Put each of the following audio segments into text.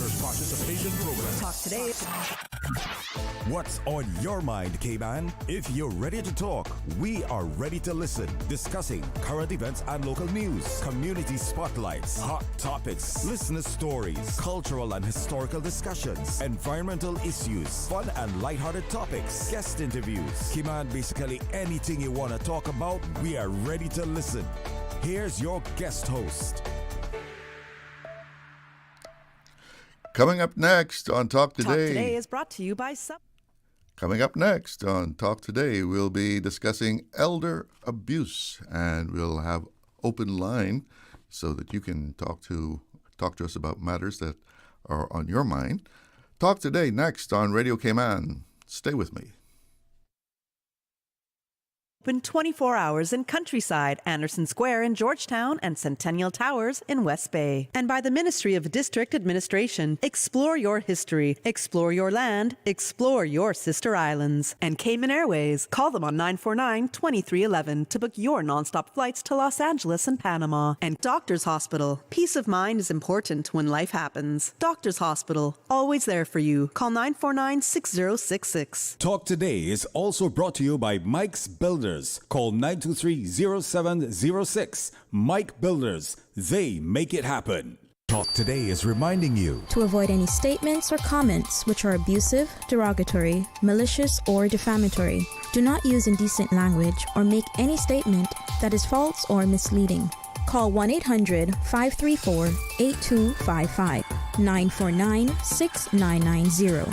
listeners' participation program. Talk today. What's on your mind, Cayman? If you're ready to talk, we are ready to listen. Discussing current events and local news, community spotlights, hot topics, listener stories, cultural and historical discussions, environmental issues, fun and lighthearted topics, guest interviews. Cayman, basically anything you want to talk about, we are ready to listen. Here's your guest host. Coming up next on Talk Today. Talk Today is brought to you by Coming up next on Talk Today, we'll be discussing elder abuse, and we'll have open line so that you can talk to us about matters that are on your mind. Talk Today next on Radio Cayman. Stay with me. Open 24 hours in Countryside, Anderson Square in Georgetown, and Centennial Towers in West Bay. And by the Ministry of District Administration. Explore your history, explore your land, explore your sister islands. And Cayman Airways. Call them on 949-2311 to book your nonstop flights to Los Angeles and Panama. And Doctors Hospital. Peace of mind is important when life happens. Doctors Hospital. Always there for you. Call 949-6066. Talk Today is also brought to you by Mike's Builders. Call 923-0706. Mike Builders. They make it happen. Talk Today is reminding you to avoid any statements or comments which are abusive, derogatory, malicious, or defamatory. Do not use indecent language or make any statement that is false or misleading. Call 1-800-534-8255, 949-6990,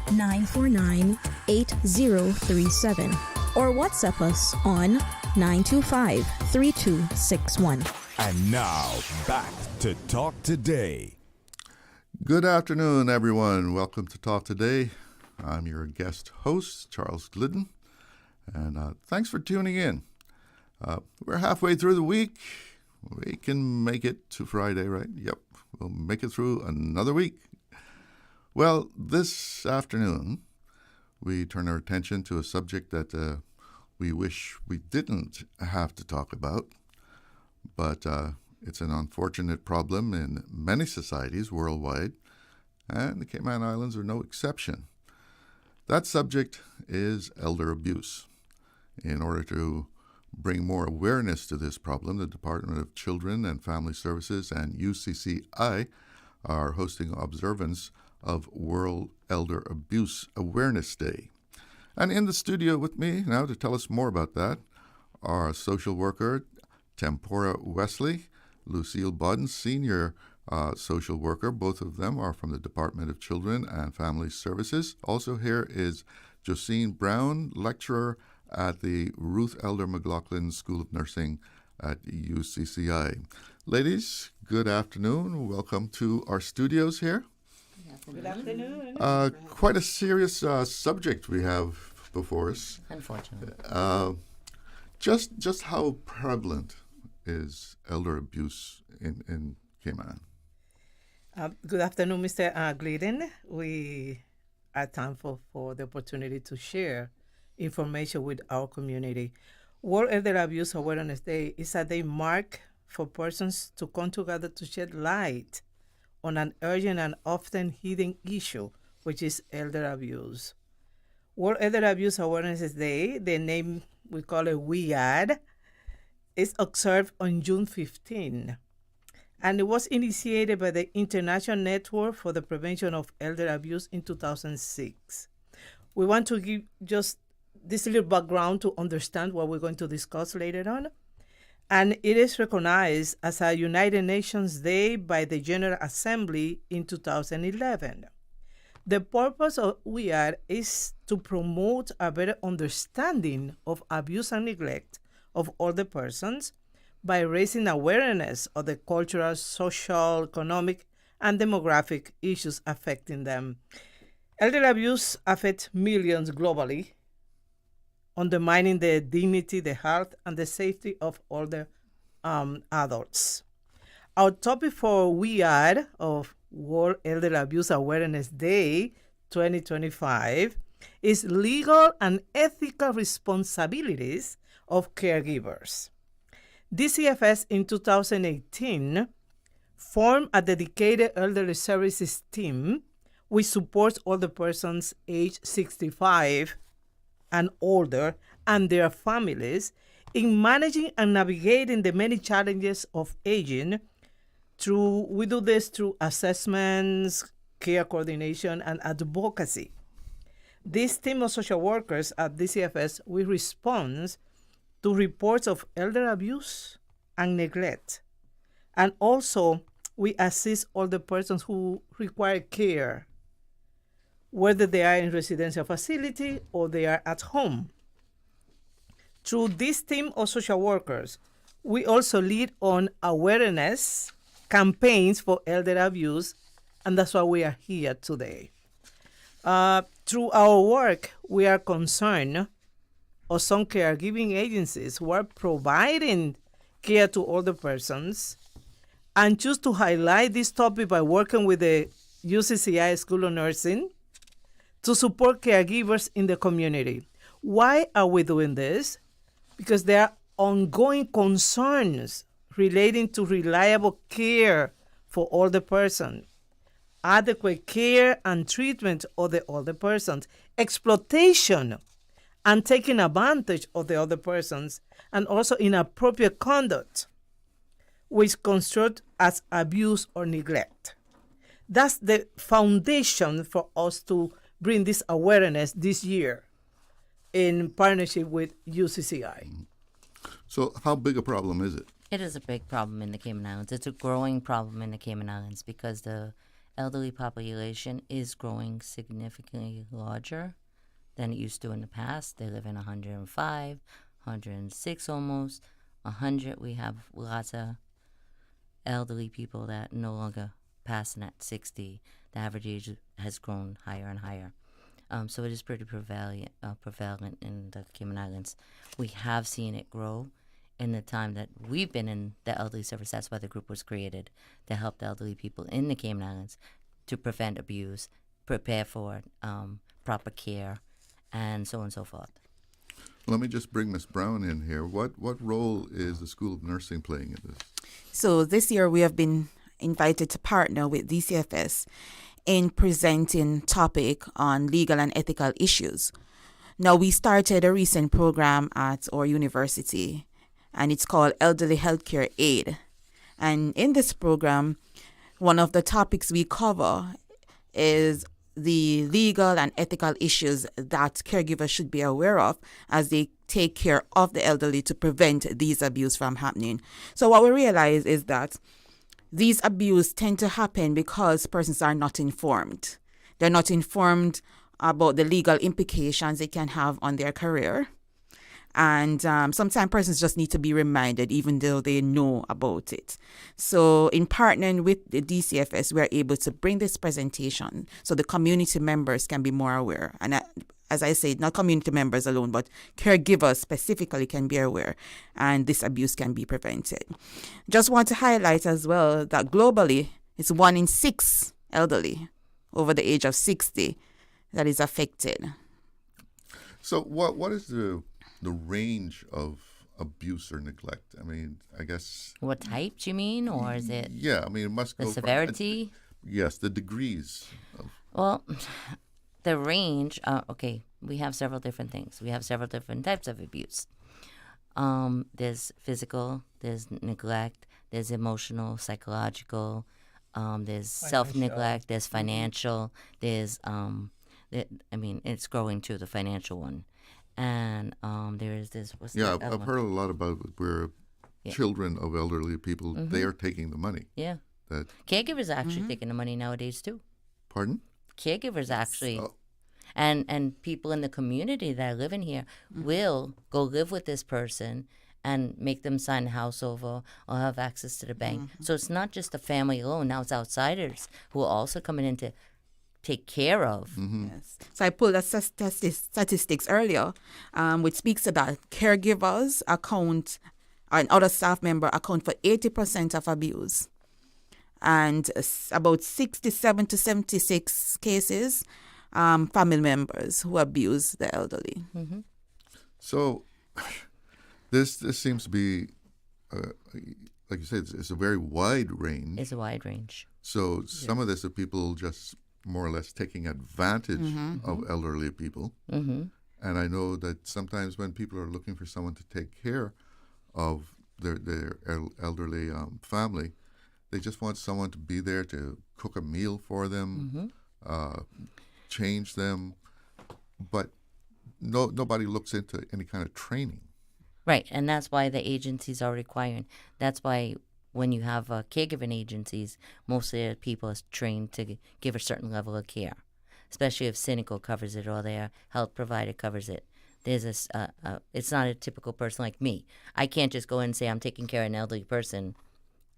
949-8037. Or WhatsApp us on 925-3261. And now, back to Talk Today. Good afternoon, everyone. Welcome to Talk Today. I'm your guest host, Charles Glidden, and thanks for tuning in. We're halfway through the week. We can make it to Friday, right? Yep, we'll make it through another week. Well, this afternoon, we turn our attention to a subject that we wish we didn't have to talk about, but it's an unfortunate problem in many societies worldwide, and the Cayman Islands are no exception. That subject is elder abuse. In order to bring more awareness to this problem, the Department of Children and Family Services and UCCI are hosting observance of World Elder Abuse Awareness Day. And in the studio with me now to tell us more about that are social worker Tenpora Wesley, Lucille Bodden, senior social worker. Both of them are from the Department of Children and Family Services. Also here is Jusene Brown, lecturer at the Ruth Elder McLaughlin School of Nursing at UCCI. Ladies, good afternoon. Welcome to our studios here. Good afternoon. Quite a serious subject we have before us. Unfortunately. Just how prevalent is elder abuse in Cayman? Good afternoon, Mr. Glidden. We are thankful for the opportunity to share information with our community. World Elder Abuse Awareness Day is a day marked for persons to come together to shed light on an urgent and often hidden issue, which is elder abuse. World Elder Abuse Awareness Day, the name we call it WEAD, is observed on June 15, and it was initiated by the International Network for the Prevention of Elder Abuse in 2006. We want to give just this little background to understand what we're going to discuss later on. And it is recognized as a United Nations Day by the General Assembly in 2011. The purpose of WEAD is to promote a better understanding of abuse and neglect of older persons by raising awareness of the cultural, social, economic, and demographic issues affecting them. Elder abuse affects millions globally, undermining the dignity, the health, and the safety of older adults. Our topic for WEAD of World Elder Abuse Awareness Day 2025 is legal and ethical responsibilities of caregivers. DCFS in 2018 form a dedicated elderly services team which supports older persons aged 65 and older and their families in managing and navigating the many challenges of aging. We do this through assessments, care coordination, and advocacy. This team of social workers at DCFS will respond to reports of elder abuse and neglect. And also, we assist older persons who require care, whether they are in residential facility or they are at home. Through this team of social workers, we also lead on awareness campaigns for elder abuse, and that's why we are here today. Through our work, we are concerned of some caregiving agencies who are providing care to older persons and choose to highlight this topic by working with the UCCI School of Nursing to support caregivers in the community. Why are we doing this? Because there are ongoing concerns relating to reliable care for older persons, adequate care and treatment of the older persons, exploitation and taking advantage of the other persons, and also inappropriate conduct, which construed as abuse or neglect. That's the foundation for us to bring this awareness this year in partnership with UCCI. So how big a problem is it? It is a big problem in the Cayman Islands. It's a growing problem in the Cayman Islands because the elderly population is growing significantly larger than it used to in the past. They live in 105, 106 almost, 100. We have lots of elderly people that no longer passing at 60. The average age has grown higher and higher. So it is pretty prevalent in the Cayman Islands. We have seen it grow in the time that we've been in the elderly service. That's why the group was created, to help the elderly people in the Cayman Islands to prevent abuse, prepare for proper care, and so on and so forth. Let me just bring Ms. Brown in here. What role is the School of Nursing playing in this? So this year we have been invited to partner with DCFS in presenting topic on legal and ethical issues. Now, we started a recent program at our university, and it's called Elderly Healthcare Aid. And in this program, one of the topics we cover is the legal and ethical issues that caregivers should be aware of as they take care of the elderly to prevent these abuse from happening. So what we realize is that these abuse tend to happen because persons are not informed. They're not informed about the legal implications it can have on their career. And sometimes persons just need to be reminded, even though they know about it. So in partnering with the DCFS, we're able to bring this presentation so the community members can be more aware. And as I said, not community members alone, but caregivers specifically can be aware, and this abuse can be prevented. Just want to highlight as well that globally, it's 1 in 6 elderly over the age of 60 that is affected. So what is the range of abuse or neglect? I mean, I guess... What types you mean, or is it Yeah, I mean, it must the go... severity? Yes, the degrees. Well, the range, okay, we have several different things. We have several different types of abuse. There's physical, there's neglect, there's emotional, psychological, there's self-neglect, there's financial, there's, it's growing too, the financial one. And there is this, what's that I've heard a lot about where children of elderly people, they are taking the money. Yeah. That Caregivers are actually taking the money nowadays too. Pardon? Caregivers actually, and people in the community that are living here will go live with this person and make them sign the house over or have access to the bank. So it's not just the family alone. Now it's outsiders who are also coming in to take care of. Yes. So I pulled the statistics earlier, which speaks about caregivers account and other staff members account for 80% of abuse. And about 67 to 76 cases, family members who abuse the elderly. So this seems to be like you said, it's a very wide range. It's a wide range. So some of this are people just more or less taking advantage of elderly people. Mm-hmm. And I know that sometimes when people are looking for someone to take care of their elderly family, they just want someone to be there to cook a meal for them, change them, but nobody looks into any kind of training. Right, and that's why the agencies are requiring. That's why when you have caregiving agencies, most of the people are trained to give a certain level of care, especially if Cynical covers it or their health provider covers it. There's it's not a typical person like me. I can't just go in and say I'm taking care of an elderly person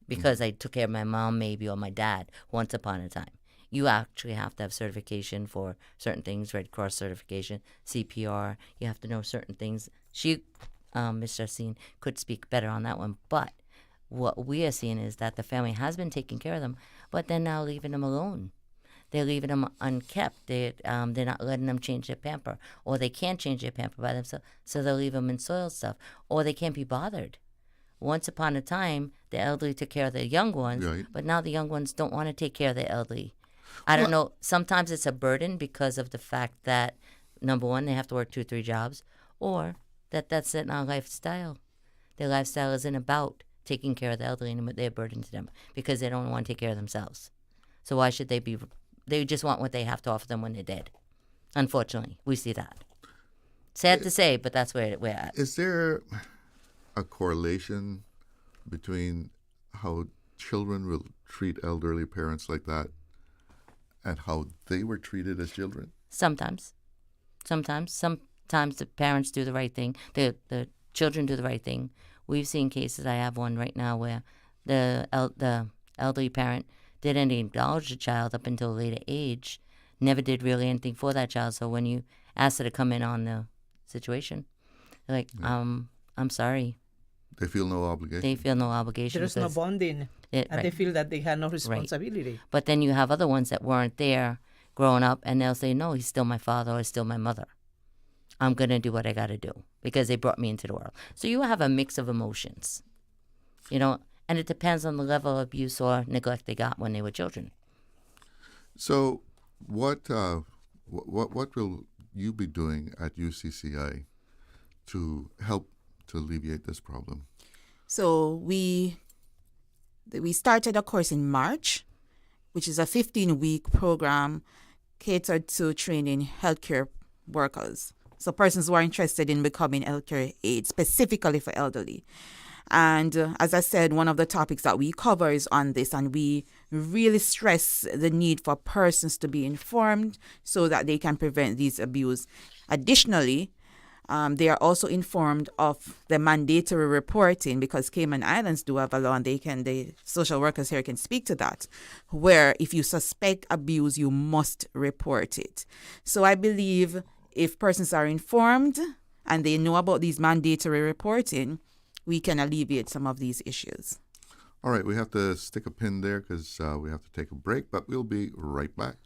because I took care of my mom maybe or my dad once upon a time. You actually have to have certification for certain things, Red Cross certification, CPR. You have to know certain things. Ms. Jusene could speak better on that one. But what we are seeing is that the family has been taking care of them, but they're now leaving them alone. They're leaving them unkept. They're not letting them change their pamper, or they can't change their pamper by themselves, so they'll leave them in soiled stuff, or they can't be bothered. Once upon a time, the elderly took care of the young ones, Right. but now the young ones don't want to take care of the elderly. I don't know. Sometimes it's a burden because of the fact that, number one, they have to work 2 or 3 jobs, or that's in our lifestyle. Their lifestyle isn't about taking care of the elderly and they're a burden to them because they don't want to take care of themselves. So why should they be? They just want what they have to offer them when they're dead. Unfortunately, we see that. Sad to say, but that's where we're at. Is there a correlation between how children will treat elderly parents like that and how they were treated as children? Sometimes the parents do the right thing. The children do the right thing. We've seen cases. I have one right now where the elderly parent didn't acknowledge the child up until a later age, never did really anything for that child. So when you ask her to come in on the situation, they're like, I'm sorry. They feel no obligation. They feel no obligation. There's no bonding, and right. they feel that they had no responsibility. But then you have other ones that weren't there growing up, and they'll say, no, he's still my father or he's still my mother. I'm going to do what I got to do because they brought me into the world. So you have a mix of emotions, and it depends on the level of abuse or neglect they got when they were children. So what will you be doing at UCCI to help to alleviate this problem? So we started a course in March, which is a 15-week program catered to training healthcare workers. So persons who are interested in becoming healthcare aides, specifically for elderly. And as I said, one of the topics that we cover is on this, and we really stress the need for persons to be informed so that they can prevent these abuse. Additionally, they are also informed of the mandatory reporting, because Cayman Islands do have a law, and the social workers here can speak to that, where if you suspect abuse, you must report it. So I believe if persons are informed and they know about these mandatory reporting, we can alleviate some of these issues. All right, we have to stick a pin there because we have to take a break, but we'll be right back.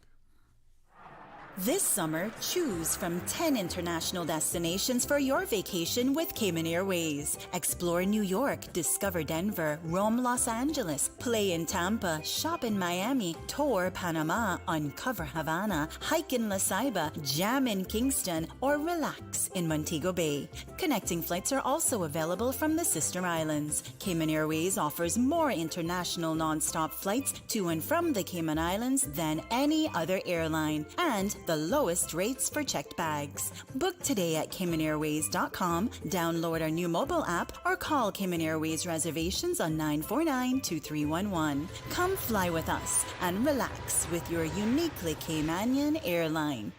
This summer, choose from 10 international destinations for your vacation with Cayman Airways. Explore New York, discover Denver, roam Los Angeles, play in Tampa, shop in Miami, tour Panama, uncover Havana, hike in La Ceiba, jam in Kingston, or relax in Montego Bay. Connecting flights are also available from the sister islands. Cayman Airways offers more international non-stop flights to and from the Cayman Islands than any other airline, and the lowest rates for checked bags. Book today at CaymanAirways.com, download our new mobile app, or call Cayman Airways reservations on 949-2311. Come fly with us and relax with your uniquely Caymanian airline.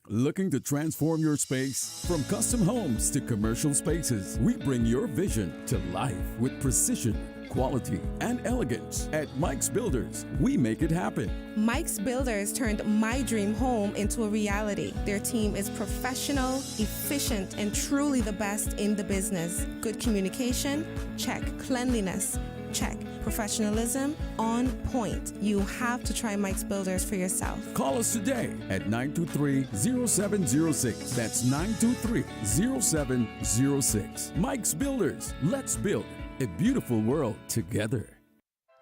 Looking to transform your space? From custom homes to commercial spaces, we bring your vision to life with precision, quality, and elegance. At Mike's Builders, we make it happen. Mike's Builders turned my dream home into a reality. Their team is professional, efficient, and truly the best in the business. Good communication? Check. Cleanliness? Check. Professionalism? On point. You have to try Mike's Builders for yourself. Call us today at 923-0706. That's 923-0706. Mike's Builders. Let's build. A beautiful world together.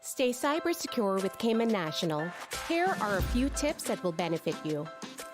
Stay cyber secure with Cayman National. Here are a few tips that will benefit you.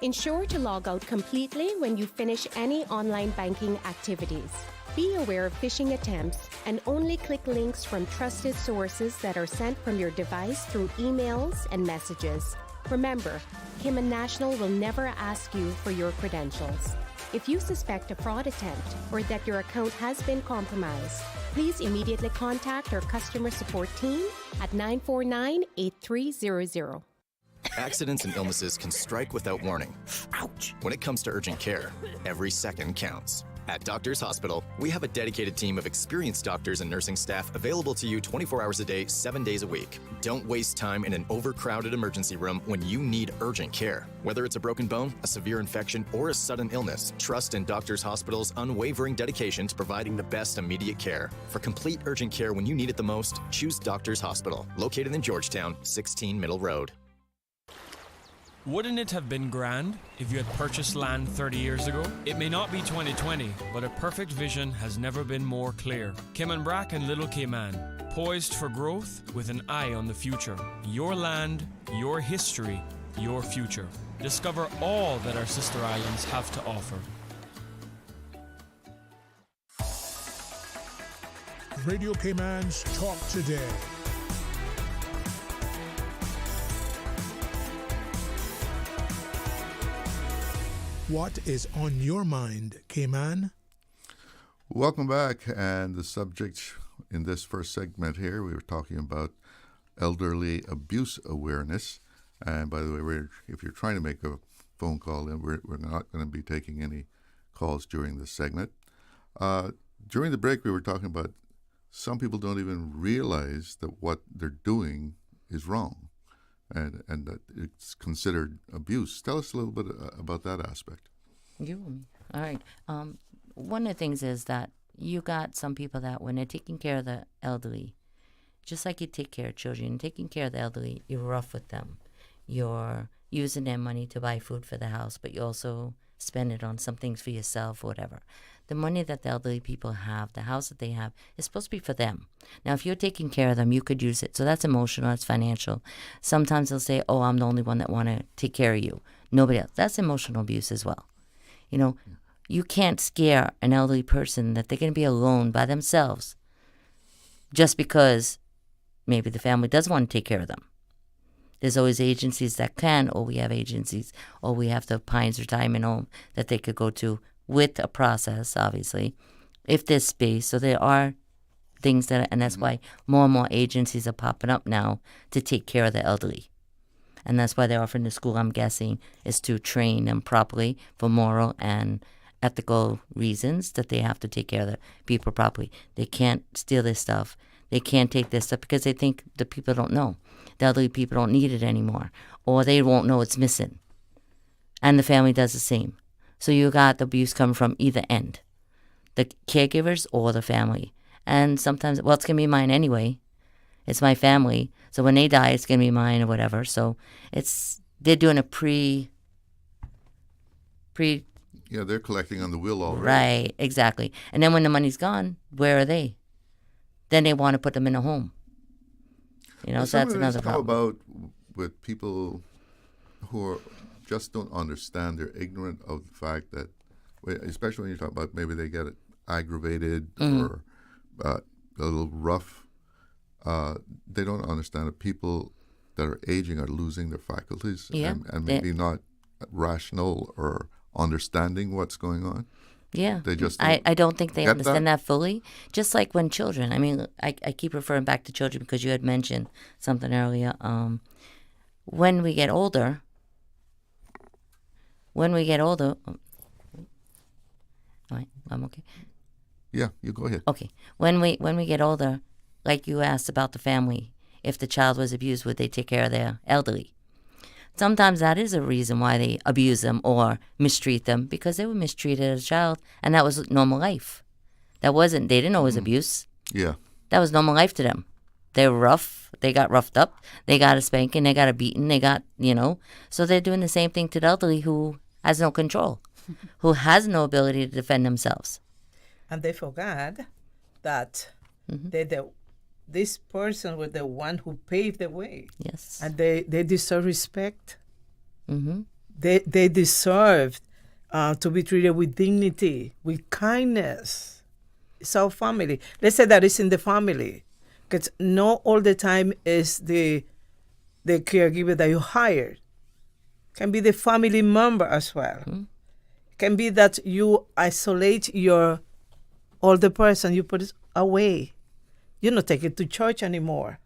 Ensure to log out completely when you finish any online banking activities. Be aware of phishing attempts and only click links from trusted sources that are sent from your device through emails and messages. Remember, Cayman National will never ask you for your credentials. If you suspect a fraud attempt or that your account has been compromised, please immediately contact our customer support team at 949-8300. Accidents and illnesses can strike without warning. Ouch! When it comes to urgent care, every second counts. At Doctors Hospital, we have a dedicated team of experienced doctors and nursing staff available to you 24 hours a day, 7 days a week. Don't waste time in an overcrowded emergency room when you need urgent care. Whether it's a broken bone, a severe infection, or a sudden illness, trust in Doctors Hospital's unwavering dedication to providing the best immediate care. For complete urgent care when you need it the most, choose Doctors Hospital, located in Georgetown, 16 Middle Road. Wouldn't it have been grand if you had purchased land 30 years ago? It may not be 2020, but a perfect vision has never been more clear. Cayman Brac and Little Cayman, poised for growth with an eye on the future. Your land, your history, your future. Discover all that our sister islands have to offer. Radio Cayman's Talk Today. What is on your mind, Cayman? Welcome back. And the subject in this first segment here, we were talking about elderly abuse awareness. And by the way, if you're trying to make a phone call, then we're not going to be taking any calls during this segment. During the break, we were talking about some people don't even realize that what they're doing is wrong, and that it's considered abuse. Tell us a little bit about that aspect. All right. One of the things is that you got some people that when they're taking care of the elderly, just like you take care of children, taking care of the elderly, you're rough with them. You're using their money to buy food for the house, but you also spend it on some things for yourself or whatever. The money that the elderly people have, the house that they have, is supposed to be for them. Now, if you're taking care of them, you could use it. So that's emotional, that's financial. Sometimes they'll say, oh, I'm the only one that want to take care of you. Nobody else. That's emotional abuse as well. You know, you can't scare an elderly person that they're going to be alone by themselves just because maybe the family does want to take care of them. There's always agencies that can, or we have agencies, or we have the Pines Retirement Home that they could go to with a process, obviously, if there's space. So there are things that, and that's why more and more agencies are popping up now to take care of the elderly. And that's why they're offering the school, I'm guessing, is to train them properly for moral and ethical reasons that they have to take care of the people properly. They can't steal their stuff. They can't take their stuff because they think the people don't know. The elderly people don't need it anymore, or they won't know it's missing. And the family does the same. So you got the abuse coming from either end, the caregivers or the family. And sometimes, well, it's going to be mine anyway. It's my family. So when they die, it's going to be mine or whatever. So they're doing a pre. Yeah, they're collecting on the will already. Right, exactly. And then when the money's gone, where are they? Then they want to put them in a home. You know, well, so that's another problem. How about with people who just don't understand, they're ignorant of the fact that, especially when you talk about maybe they get aggravated or a little rough, they don't understand that people that are aging are losing their faculties and maybe not rational or understanding what's going on. Yeah, they just I don't think they understand that fully. Just like when children, I mean, I keep referring back to children because you had mentioned something earlier. When we get older, I'm okay. Yeah, you go ahead. Okay, when we get older, like you asked about the family, if the child was abused, would they take care of their elderly? Sometimes that is a reason why they abuse them or mistreat them, because they were mistreated as a child, and that was normal life. They didn't know it was abuse. Yeah. That was normal life to them. They were rough. They got roughed up. They got a spanking. They got a beating. They got, So they're doing the same thing to the elderly who has no control, who has no ability to defend themselves. And they forgot that This person was the one who paved the way. Yes. And they deserve respect. Mm-hmm. They deserve to be treated with dignity, with kindness. It's our family. Let's say that it's in the family. Because not all the time is the caregiver that you hired. Can be the family member as well. Mm-hmm. Can be that you isolate your older person, you put it away. You don't take it to church anymore.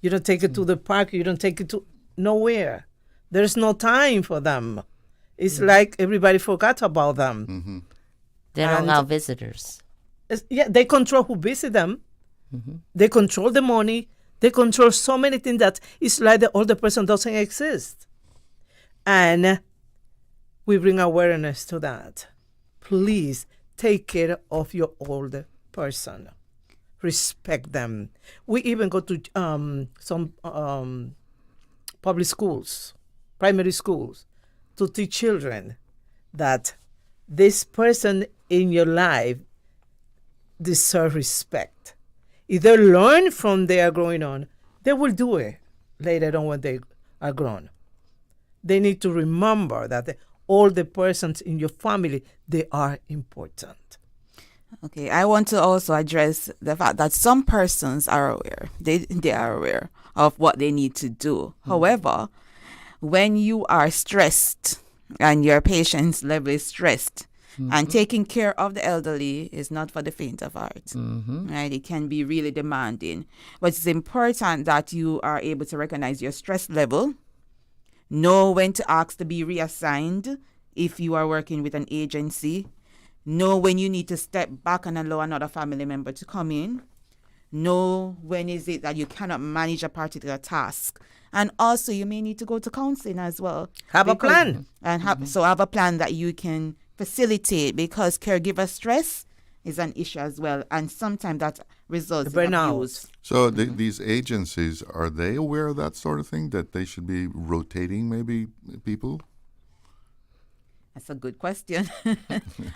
You don't take it to the park. You don't take it to nowhere. There's no time for them. It's like everybody forgot about them. Mm-hmm. They don't allow visitors. They control who visit them. Mm-hmm. They control the money. They control so many things that it's like the older person doesn't exist. And we bring awareness to that. Please take care of your older person. Respect them. We even go to some public schools, primary schools, to teach children that this person in your life deserves respect. If they learn from their growing on, they will do it later on when they are grown. They need to remember that all the persons in your family, they are important. Okay, I want to also address the fact that some persons are aware. They are aware of what they need to do. Mm-hmm. However, when you are stressed and your patient's level is stressed, and taking care of the elderly is not for the faint of heart. Mm-hmm. Right? It can be really demanding. But it's important that you are able to recognize your stress level, know when to ask to be reassigned if you are working with an agency, know when you need to step back and allow another family member to come in, know when is it that you cannot manage a particular task. And also you may need to go to counseling as well. Have a plan. And have a plan that you can facilitate, because caregiver stress is an issue as well, and sometimes that results in abuse. So these agencies, are they aware of that sort of thing, that they should be rotating maybe people? That's a good question.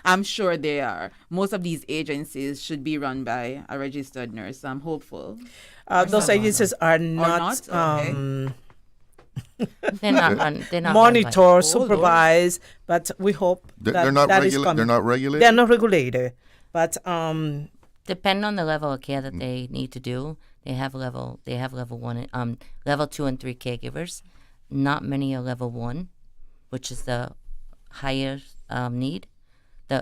I'm sure they are. Most of these agencies should be run by a registered nurse. I'm hopeful. Those agencies are not okay. They're not monitor, supervise, but we hope they're not that is coming. They're not regulated? They're not regulated, but depending on the level of care that they need to do, they have level 1, level 2 and 3 caregivers. Not many are level 1, which is the higher need.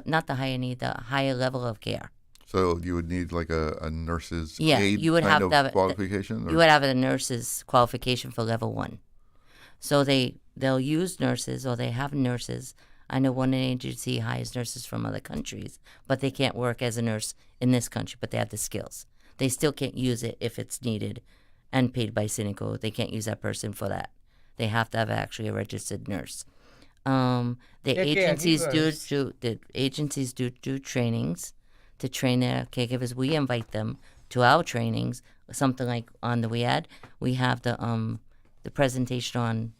Not the higher need, the higher level of care. So you would need like a nurse's aid you would kind have of qualification? You would have a nurse's qualification for level 1. So they'll use nurses, or they have nurses. I know one agency hires nurses from other countries, but they can't work as a nurse in this country, but they have the skills. They still can't use it if it's needed and paid by Cynical. They can't use that person for that. They have to have actually a registered nurse. The agencies do trainings to train their caregivers. We invite them to our trainings. Something like on the WIAD, we have the presentation on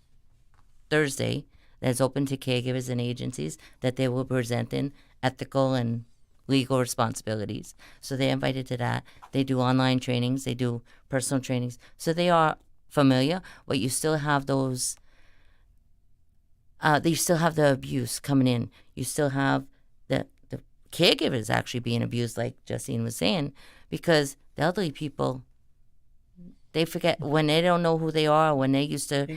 Thursday that's open to caregivers and agencies that they will present in ethical and legal responsibilities. So they're invited to that. They do online trainings. They do personal trainings. So they are familiar, but you still have those. You still have the abuse coming in. You still have the caregivers actually being abused, like Jusene was saying, because the elderly people, they forget when they don't know who they are. When they used to, they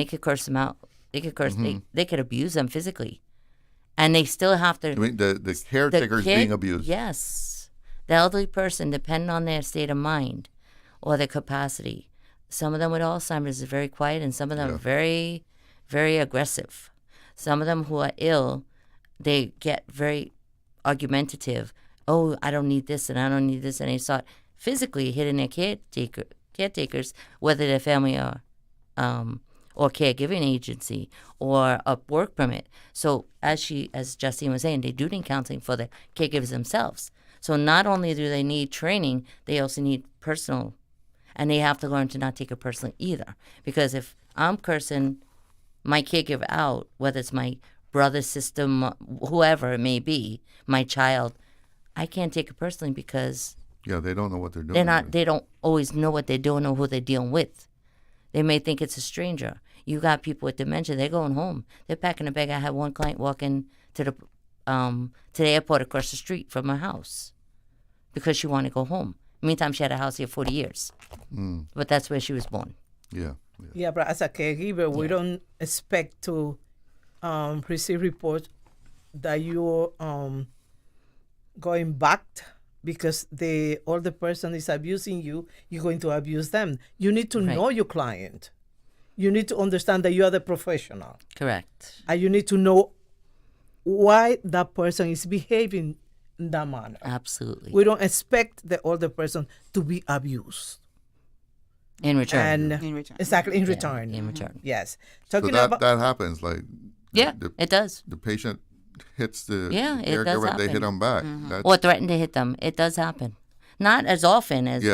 could curse them out. They could curse. Mm-hmm. They could abuse them physically, and they still have to. I mean, the caretakers being abused. Yes, the elderly person, depending on their state of mind or their capacity. Some of them with Alzheimer's are very quiet, and some of them are very, very aggressive. Some of them who are ill, they get very argumentative. Oh, I don't need this, and I don't need this, and they start physically hitting their caretakers, whether their family or caregiving agency or a work permit. So as Jusene was saying, they do need counseling for the caregivers themselves. So not only do they need training, they also need personal, and they have to learn to not take it personally either. Because if I'm cursing my caregiver out, whether it's my brother, sister, whoever it may be, my child, I can't take it personally because Yeah, they don't know what they're doing. they don't always know what they're doing or who they're dealing with. They may think it's a stranger. You got people with dementia, they're going home. They're packing a bag. I had one client walking to the airport across the street from her house because she wanted to go home. Meantime, she had a house here 40 years. But that's where she was born. Yeah, but as a caregiver, we don't expect to receive reports that you're going back because the older person is abusing you. You're going to abuse them. You need to know your client. You need to understand that you are the professional. Correct. And you need to know why that person is behaving in that manner. Absolutely. We don't expect the older person to be abused. In return. And in return. Exactly, in return. In return. Yes. So that happens. Like it does. The patient hits the it does caregiver, happen. they hit them back. Or threaten to hit them. It does happen. Not as often as,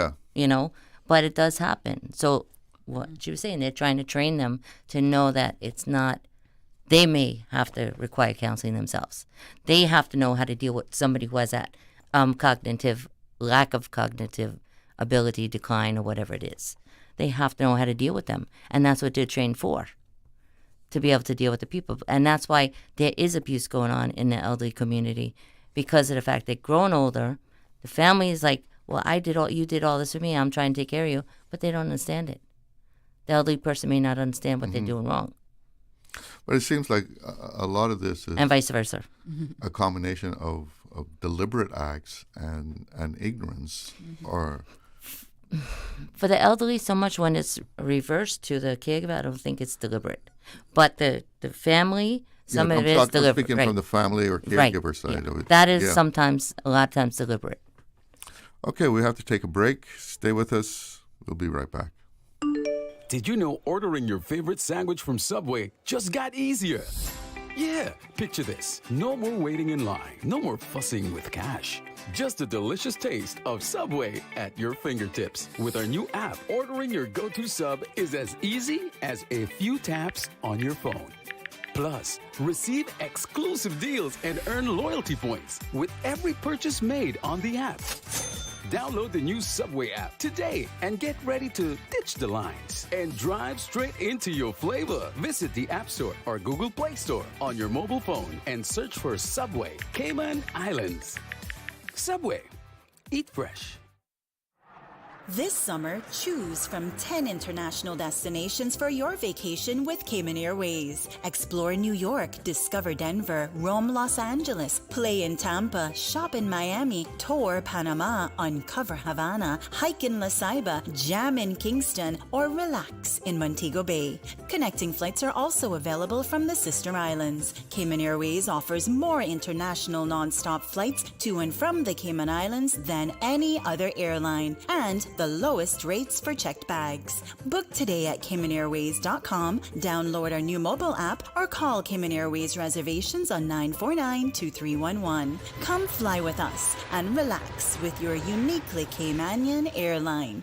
but it does happen. So what she was saying, they're trying to train them to know that it's not, they may have to require counseling themselves. They have to know how to deal with somebody who has that lack of cognitive ability decline or whatever it is. They have to know how to deal with them. And that's what they're trained for, to be able to deal with the people. And that's why there is abuse going on in the elderly community, because of the fact they're growing older. The family is like, well, you did all this for me. I'm trying to take care of you. But they don't understand it. The elderly person may not understand what they're doing wrong. But it seems like a lot of this is... And vice versa. A combination of deliberate acts and ignorance or... For the elderly, so much when it's reversed to the caregiver, I don't think it's deliberate. But the family, some of it is deliberate. I'm speaking from the family or caregiver side of it. That is sometimes, a lot of times, deliberate. Okay, we have to take a break. Stay with us. We'll be right back. Did you know ordering your favorite sandwich from Subway just got easier? Yeah, picture this. No more waiting in line. No more fussing with cash. Just a delicious taste of Subway at your fingertips. With our new app, ordering your go-to sub is as easy as a few taps on your phone. Plus, receive exclusive deals and earn loyalty points with every purchase made on the app. Download the new Subway app today and get ready to ditch the lines and drive straight into your flavor. Visit the App Store or Google Play Store on your mobile phone and search for Subway Cayman Islands. Subway. Eat fresh. This summer, choose from 10 international destinations for your vacation with Cayman Airways. Explore New York, discover Denver, roam Los Angeles, play in Tampa, shop in Miami, tour Panama, uncover Havana, hike in La Ceiba, jam in Kingston, or relax in Montego Bay. Connecting flights are also available from the sister islands. Cayman Airways offers more international non-stop flights to and from the Cayman Islands than any other airline, and the lowest rates for checked bags. Book today at CaymanAirways.com, download our new mobile app, or call Cayman Airways reservations on 949-2311. Come fly with us and relax with your uniquely Caymanian airline.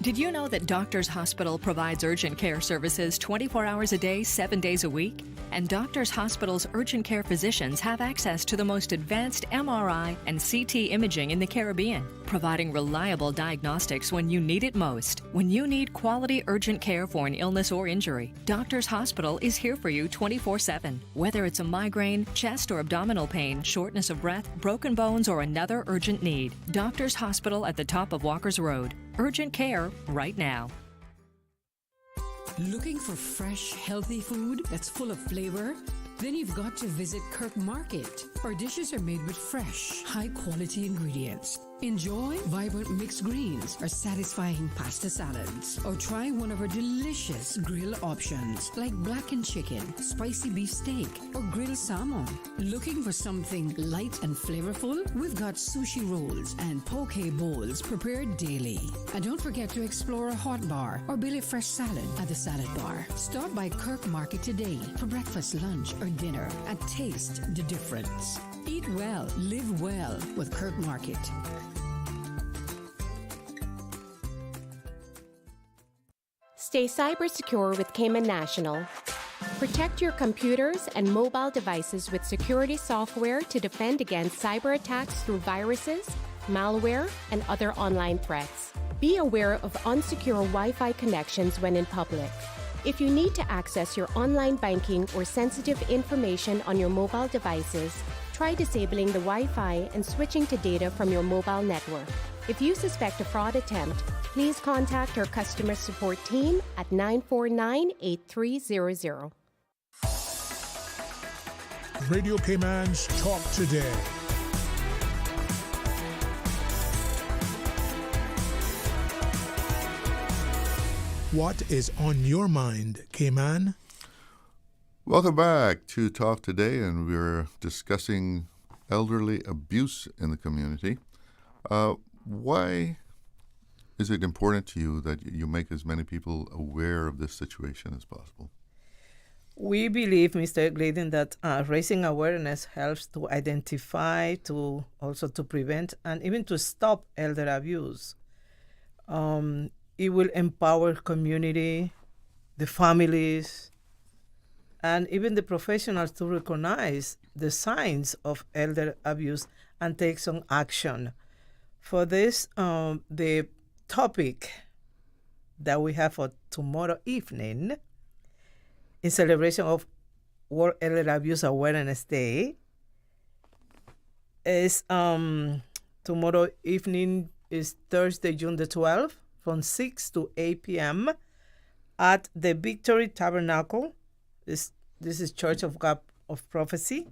Did you know that Doctors Hospital provides urgent care services 24 hours a day, 7 days a week? And Doctors Hospital's urgent care physicians have access to the most advanced MRI and CT imaging in the Caribbean, providing reliable diagnostics when you need it most. When you need quality urgent care for an illness or injury, Doctors Hospital is here for you 24/7. Whether it's a migraine, chest or abdominal pain, shortness of breath, broken bones, or another urgent need, Doctors Hospital at the top of Walker's Road. Urgent care right now. Looking for fresh, healthy food that's full of flavor? Then you've got to visit Kirk Market. Our dishes are made with fresh, high-quality ingredients. Enjoy vibrant mixed greens or satisfying pasta salads. Or try one of our delicious grill options like blackened chicken, spicy beef steak, or grilled salmon. Looking for something light and flavorful? We've got sushi rolls and poke bowls prepared daily. And don't forget to explore a hot bar or Billy Fresh salad at the salad bar. Stop by Kirk Market today for breakfast, lunch, or dinner and taste the difference. Eat well, live well with Kirk Market. Stay cyber secure with Cayman National. Protect your computers and mobile devices with security software to defend against cyber attacks through viruses, malware, and other online threats. Be aware of unsecure Wi-Fi connections when in public. If you need to access your online banking or sensitive information on your mobile devices, try disabling the Wi-Fi and switching to data from your mobile network. If you suspect a fraud attempt, please contact our customer support team at 949-8300. Radio Cayman's Talk Today. What is on your mind, Cayman? Welcome back to Talk Today, and we're discussing elderly abuse in the community. Why is it important to you that you make as many people aware of this situation as possible? We believe, Mr. Glidden, that raising awareness helps to identify, to also to prevent, and even to stop elder abuse. It will empower community, the families, and even the professionals to recognize the signs of elder abuse and take some action. For this, the topic that we have for tomorrow evening, in celebration of World Elder Abuse Awareness Day, is tomorrow evening is Thursday, June the 12th, from 6 to 8 p.m. at the Victory Tabernacle. This is Church of God of Prophecy,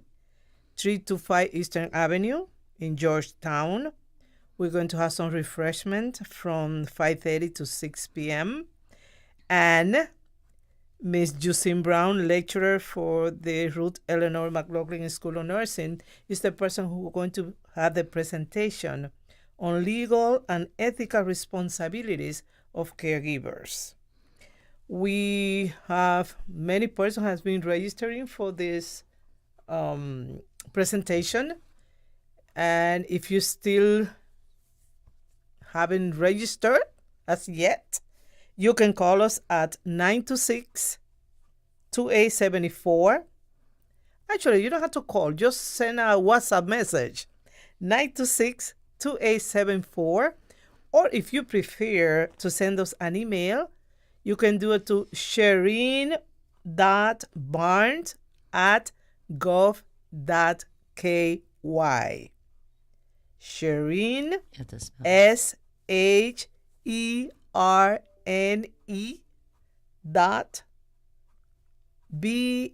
325 Eastern Avenue in Georgetown. We're going to have some refreshment from 5:30 to 6 p.m. And Ms. Jusene Brown, lecturer for the Ruth Eleanor McLaughlin School of Nursing, is the person who is going to have the presentation on legal and ethical responsibilities of caregivers. We have many persons has been registering for this presentation, and if you still haven't registered as yet, you can call us at 926-2874. Actually, you don't have to call. Just send a WhatsApp message, 926-2874. Or if you prefer to send us an email, you can do it to shereen.barnes@gov.ky. Shereen, SHERNE dot BARNES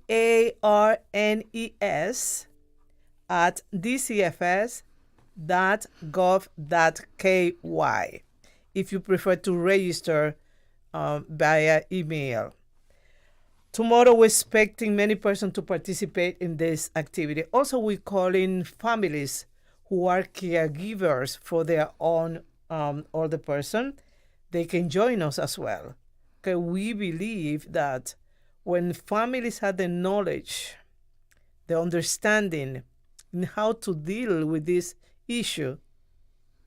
at dcfs.gov.ky if you prefer to register via email. Tomorrow we're expecting many persons to participate in this activity. Also, we call in families who are caregivers for their own older person. They can join us as well. Okay, we believe that when families have the knowledge, the understanding in how to deal with this issue,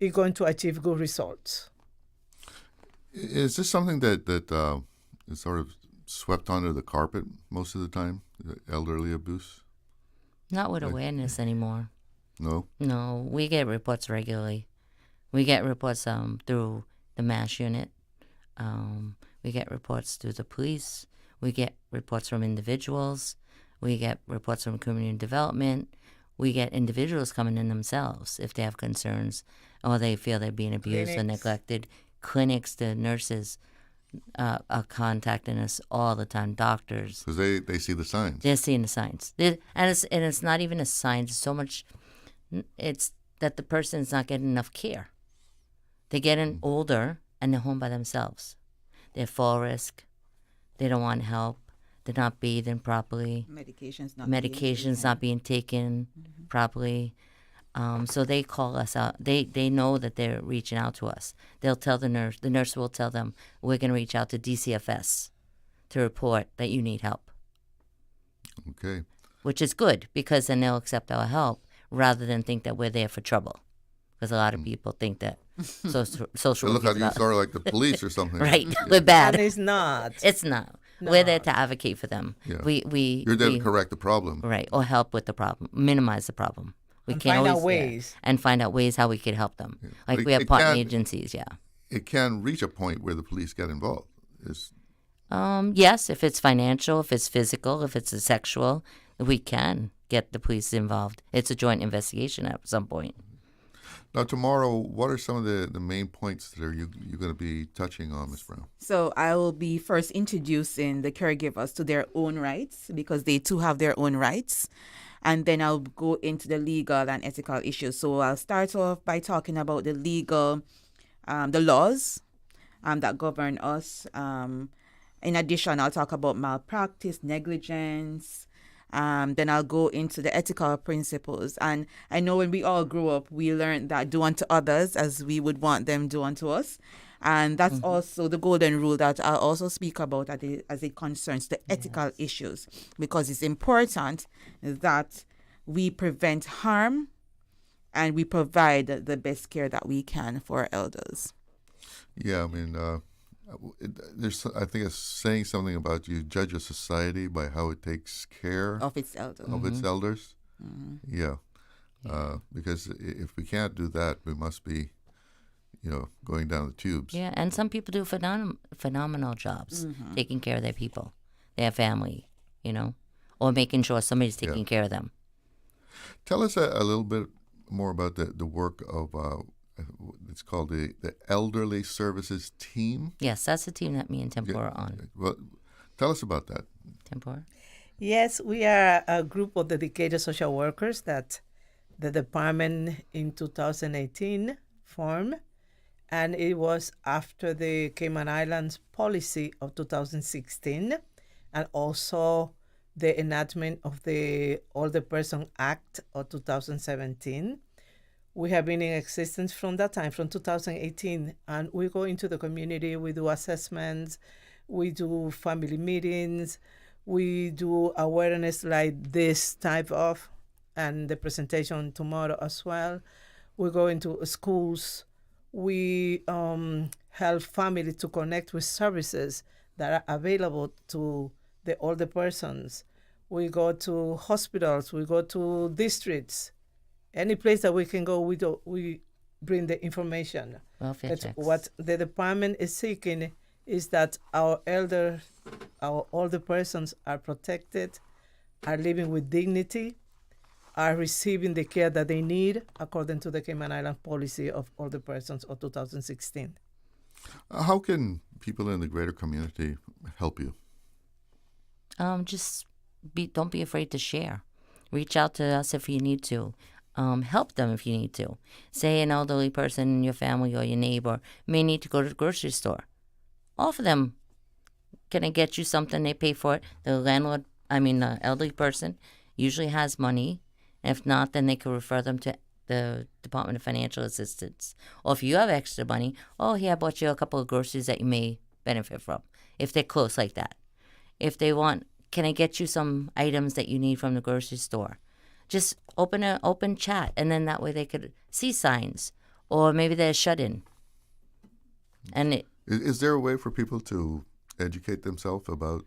it's going to achieve good results. Is this something that is sort of swept under the carpet most of the time, the elderly abuse? Not with awareness anymore. No? No, we get reports regularly. We get reports through the MASH unit. We get reports through the police. We get reports from individuals. We get reports from community development. We get individuals coming in themselves if they have concerns or they feel they're being abused or neglected. Clinics, the nurses are contacting us all the time, doctors. Because they see the signs. They're seeing the signs. And it's not even a sign. It's so much, it's that the person's not getting enough care. They're getting older and they're home by themselves. They're full risk. They don't want help. They're not bathing properly. Medication's not being taken properly. So they call us out. They know that they're reaching out to us. They'll tell the nurse. The nurse will tell them, we're going to reach out to DCFS to report that you need help. Okay. Which is good, because then they'll accept our help rather than think that we're there for trouble. Because a lot of people think that social They look at you sort of like the police or something. Right. We're bad. And it's not. It's not. We're there to advocate for them. Yeah. You're there to correct the problem. Right, or help with the problem, minimize the problem. We and can't find always, out ways. and find out ways how we could help them. Yeah. Like But we have partner agencies, It can reach a point where the police get involved. Yes, if it's financial, if it's physical, if it's sexual, we can get the police involved. It's a joint investigation at some point. Now, tomorrow, what are some of the main points that you're going to be touching on, Ms. Brown? So I will be first introducing the caregivers to their own rights, because they too have their own rights. And then I'll go into the legal and ethical issues. So I'll start off by talking about the legal, the laws that govern us. In addition, I'll talk about malpractice, negligence. Then I'll go into the ethical principles. And I know when we all grew up, we learned that do unto others as we would want them do unto us. And that's also the golden rule that I'll also speak about as it concerns the ethical issues, because it's important that we prevent harm and we provide the best care that we can for our elders. Yeah, I mean, I think it's saying something about you judge a society by how it takes care of its elders. Yeah, because if we can't do that, we must be, going down the tubes. Yeah, and some people do phenomenal jobs taking care of their people, their family, or making sure somebody's taking care of them. Tell us a little bit more about the work of, it's called the Elderly Services Team. Yes, that's the team that me and Tenpora are on. Well, tell us about that. Tenpora? Yes, we are a group of dedicated social workers that the department in 2018 formed. And it was after the Cayman Islands policy of 2016 and also the enactment of the Older Person Act of 2017. We have been in existence from that time, from 2018, and we go into the community, we do assessments, we do family meetings, we do awareness like this type of, and the presentation tomorrow as well. We go into schools. We help families to connect with services that are available to the older persons. We go to hospitals. We go to districts. Any place that we can go, we bring the information. Welfare checks. What the department is seeking is that our older persons are protected, are living with dignity, are receiving the care that they need according to the Cayman Island policy of older persons of 2016. How can people in the greater community help you? Don't be afraid to share. Reach out to us if you need to. Help them if you need to. Say an elderly person in your family or your neighbor may need to go to the grocery store. Offer them, can I get you something? They pay for it. The elderly person usually has money. If not, then they could refer them to the Department of Financial Assistance. Or if you have extra money, I bought you a couple of groceries that you may benefit from, if they're close like that. If they want, can I get you some items that you need from the grocery store? Just open an open chat, and then that way they could see signs, or maybe they're shut in. And is there a way for people to educate themselves about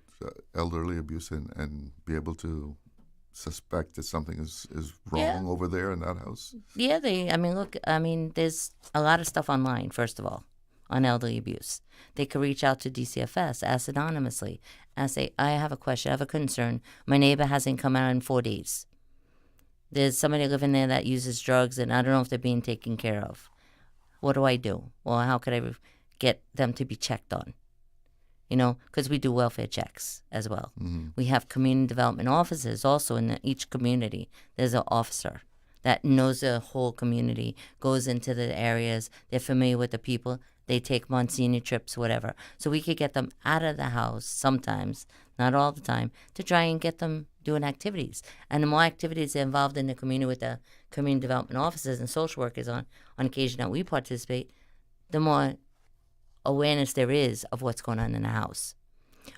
elderly abuse and be able to suspect that something is wrong over there in that house? Yeah, there's a lot of stuff online, first of all, on elderly abuse. They could reach out to DCFS, ask anonymously, and say, I have a question, I have a concern. My neighbor hasn't come out in 4 days. There's somebody living there that uses drugs, and I don't know if they're being taken care of. What do I do? Or how could I get them to be checked on? Because we do welfare checks as well. Mm-hmm. We have community development officers also in each community. There's an officer that knows the whole community, goes into the areas, they're familiar with the people, they take Monsignor trips, whatever. So we could get them out of the house sometimes, not all the time, to try and get them doing activities. And the more activities they're involved in the community with the community development officers and social workers on occasion that we participate, the more awareness there is of what's going on in the house.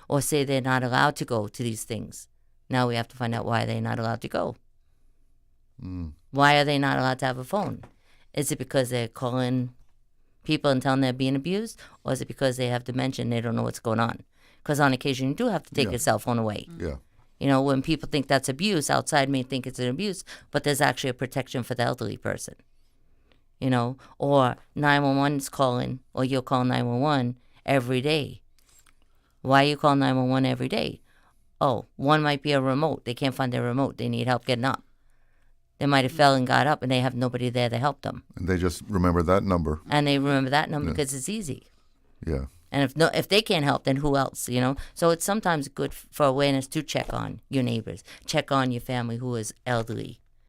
Or say they're not allowed to go to these things. Now we have to find out why they're not allowed to go. Why are they not allowed to have a phone? Is it because they're calling people and telling them they're being abused? Or is it because they have dementia and they don't know what's going on? because on occasion you do have to take Yeah. your cell phone away. Yeah. You know, when people think that's abuse, outside may think it's an abuse, but there's actually a protection for the elderly person. You know, or 911 is calling, or you'll call 911 every day. Why you call 911 every day? Oh, one might be a remote. They can't find their remote. They need help getting up. They might have fell and got up, and they have nobody there to help them. And they just remember that number. And they remember that number Yeah. because it's easy. Yeah. And if they can't help, then who else, you know? So it's sometimes good for awareness to check on your neighbors, check on your family who is elderly,